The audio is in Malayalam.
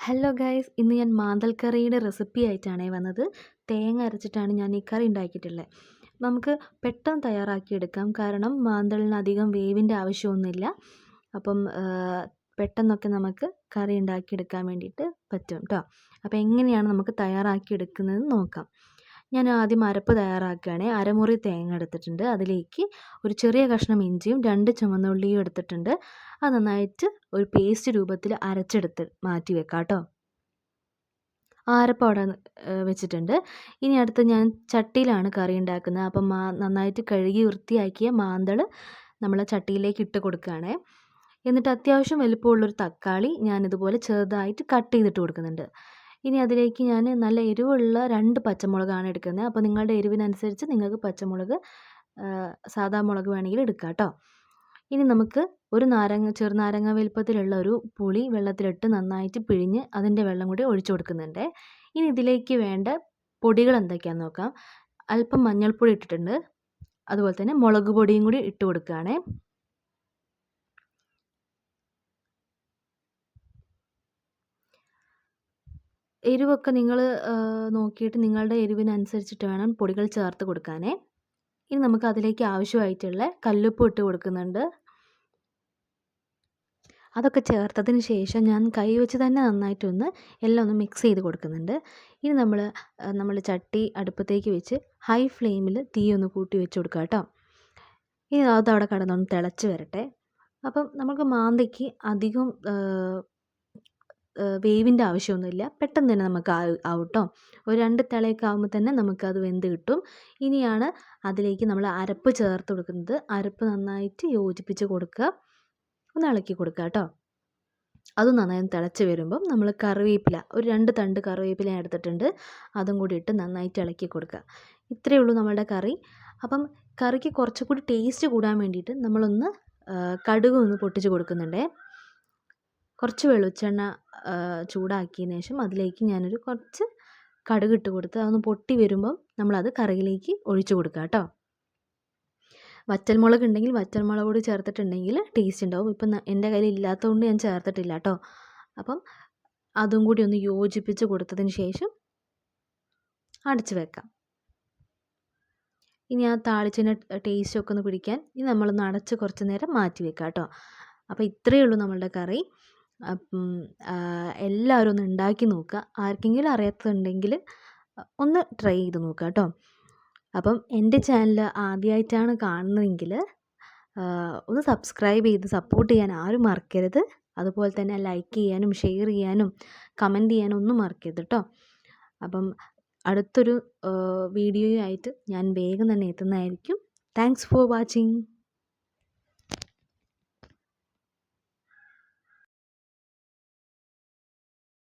ഹലോ ഗൈസ്, ഇന്ന് ഞാൻ മാന്തൽ കറിയുടെ റെസിപ്പി ആയിട്ടാണ് വന്നത്. തേങ്ങ അരച്ചിട്ടാണ് ഞാൻ ഈ കറി ഉണ്ടാക്കിയിട്ടുള്ളത്. നമുക്ക് പെട്ടെന്ന് തയ്യാറാക്കിയെടുക്കാം, കാരണം മാന്തളിന് അധികം വേവിൻ്റെ ആവശ്യമൊന്നുമില്ല. അപ്പം പെട്ടെന്നൊക്കെ നമുക്ക് കറി ഉണ്ടാക്കിയെടുക്കാൻ വേണ്ടിയിട്ട് പറ്റും കേട്ടോ. അപ്പോൾ എങ്ങനെയാണ് നമുക്ക് തയ്യാറാക്കിയെടുക്കുന്നത് നോക്കാം. ഞാൻ ആദ്യം അരപ്പ് തയ്യാറാക്കുകയാണ്. അരമുറി തേങ്ങ എടുത്തിട്ടുണ്ട്. അതിലേക്ക് ഒരു ചെറിയ കഷ്ണം ഇഞ്ചിയും 2 ചുവന്നുള്ളിയും എടുത്തിട്ടുണ്ട്. അത് നന്നായിട്ട് ഒരു പേസ്റ്റ് രൂപത്തിൽ അരച്ചെടുത്ത് മാറ്റി വെക്കാം കേട്ടോ. അരപ്പ് അവിടെ വെച്ചിട്ടുണ്ട്. ഇനി അടുത്ത് ഞാൻ ചട്ടിയിലാണ് കറി ഉണ്ടാക്കുന്നത്. അപ്പം നന്നായിട്ട് കഴുകി വൃത്തിയാക്കിയ മാന്തൾ നമ്മൾ ചട്ടിയിലേക്ക് ഇട്ട് കൊടുക്കുകയാണ്. എന്നിട്ട് അത്യാവശ്യം വലിപ്പമുള്ളൊരു തക്കാളി ഞാനിതുപോലെ ചെറുതായിട്ട് കട്ട് ചെയ്തിട്ട് കൊടുക്കുന്നുണ്ട്. ഇനി അതിലേക്ക് ഞാൻ നല്ല എരിവുള്ള 2 പച്ചമുളകാണ് എടുക്കുന്നത്. അപ്പോൾ നിങ്ങളുടെ എരിവിനനുസരിച്ച് നിങ്ങൾക്ക് പച്ചമുളക് സാദാ മുളക് വേണമെങ്കിൽ എടുക്കാം കേട്ടോ. ഇനി നമുക്ക് ഒരു ചെറുനാരങ്ങ വലിപ്പത്തിലുള്ള ഒരു പുളി വെള്ളത്തിലിട്ട് നന്നായിട്ട് പിഴിഞ്ഞ് അതിൻ്റെ വെള്ളം കൂടി ഒഴിച്ചു കൊടുക്കുന്നുണ്ട്. ഇനി ഇതിലേക്ക് വേണ്ട പൊടികൾ എന്തൊക്കെയാണെന്ന് നോക്കാം. അല്പം മഞ്ഞൾപ്പൊടി ഇട്ടിട്ടുണ്ട്. അതുപോലെ തന്നെ മുളക് പൊടിയും കൂടി ഇട്ട് കൊടുക്കുകയാണ്. എരിവൊക്കെ നിങ്ങൾ നോക്കിയിട്ട് നിങ്ങളുടെ എരിവിനനുസരിച്ചിട്ട് വേണം പൊടികൾ ചേർത്ത് കൊടുക്കാനേ. ഇനി നമുക്ക് അതിലേക്ക് ആവശ്യമായിട്ടുള്ള കല്ലുപ്പ് ഇട്ട് കൊടുക്കുന്നുണ്ട്. അതൊക്കെ ചേർത്തതിന് ശേഷം ഞാൻ കൈ വെച്ച് തന്നെ നന്നായിട്ടൊന്ന് എല്ലാം ഒന്ന് മിക്സ് ചെയ്ത് കൊടുക്കുന്നുണ്ട്. ഇനി നമ്മൾ ചട്ടി അടുപ്പത്തേക്ക് വെച്ച് ഹൈ ഫ്ലെയിമിൽ തീ ഒന്ന് കൂട്ടി വെച്ച് കൊടുക്കുക കേട്ടോ. ഇനി അതവിടെ കിടന്നൊന്ന് തിളച്ച് വരട്ടെ. അപ്പം നമുക്ക് മാന്തയ്ക്ക് അധികം വേവിൻ്റെ ആവശ്യമൊന്നുമില്ല, പെട്ടെന്ന് തന്നെ നമുക്ക് ആവും കേട്ടോ. ഒരു 2 തിളയൊക്കെ ആകുമ്പോൾ തന്നെ നമുക്കത് വെന്ത് കിട്ടും. ഇനിയാണ് അതിലേക്ക് നമ്മൾ അരപ്പ് ചേർത്ത് കൊടുക്കുന്നത്. അരപ്പ് നന്നായിട്ട് യോജിപ്പിച്ച് കൊടുക്കുക, ഒന്ന് ഇളക്കി കൊടുക്കുക കേട്ടോ. അത് നന്നായി തിളച്ച് വരുമ്പം നമ്മൾ കറിവേപ്പില ഒരു 2 തണ്ട് കറിവേപ്പില ഞാൻ എടുത്തിട്ടുണ്ട്. അതും കൂടി ഇട്ട് നന്നായിട്ട് ഇളക്കി കൊടുക്കുക. ഇത്രയേ ഉള്ളൂ നമ്മളുടെ കറി. അപ്പം കറിക്ക് കുറച്ചുകൂടി ടേസ്റ്റ് കൂടാൻ വേണ്ടിയിട്ട് നമ്മളൊന്ന് കടുക് ഒന്ന് പൊട്ടിച്ച് കൊടുക്കുന്നുണ്ട്. കുറച്ച് വെളിച്ചെണ്ണ ചൂടാക്കിയതിന് ശേഷം അതിലേക്ക് ഞാനൊരു കുറച്ച് കടുക് ഇട്ട് കൊടുത്ത് അതൊന്ന് പൊട്ടി വരുമ്പം നമ്മളത് കറിയിലേക്ക് ഒഴിച്ചു കൊടുക്കുക കേട്ടോ. വറ്റൽമുളക് ഉണ്ടെങ്കിൽ വറ്റൽമുളക് കൂടി ചേർത്തിട്ടുണ്ടെങ്കിൽ ടേസ്റ്റ് ഉണ്ടാവും. ഇപ്പം എൻ്റെ കയ്യിൽ ഇല്ലാത്തതുകൊണ്ട് ഞാൻ ചേർത്തിട്ടില്ല കേട്ടോ. അപ്പം അതും കൂടി ഒന്ന് യോജിപ്പിച്ച് കൊടുത്തതിന് ശേഷം അടച്ച് വെക്കാം. ഇനി ആ താളിച്ചതിൻ്റെ ടേസ്റ്റൊക്കെ ഒന്ന് പിടിക്കാൻ ഇനി നമ്മളൊന്ന് അടച്ച് കുറച്ച് നേരം മാറ്റി വെക്കാം കേട്ടോ. അപ്പോൾ ഇത്രയേ ഉള്ളൂ നമ്മളുടെ കറി. അപ്പം എല്ലാവരും ഒന്ന് ഉണ്ടാക്കി നോക്കുക. ആർക്കെങ്കിലും അറിയാത്തതുണ്ടെങ്കിൽ ഒന്ന് ട്രൈ ചെയ്ത് നോക്കുക കേട്ടോ. അപ്പം എൻ്റെ ചാനൽ ആദ്യമായിട്ടാണ് കാണുന്നതെങ്കിൽ ഒന്ന് സബ്സ്ക്രൈബ് ചെയ്ത് സപ്പോർട്ട് ചെയ്യാൻ ആരും മറക്കരുത്. അതുപോലെ തന്നെ ലൈക്ക് ചെയ്യാനും ഷെയർ ചെയ്യാനും കമൻറ്റ് ചെയ്യാനും ഒന്നും മറക്കരുത് കേട്ടോ. അപ്പം അടുത്തൊരു വീഡിയോയുമായിട്ട് ഞാൻ വേഗം തന്നെ എത്തുന്നതായിരിക്കും. Thanks for watching.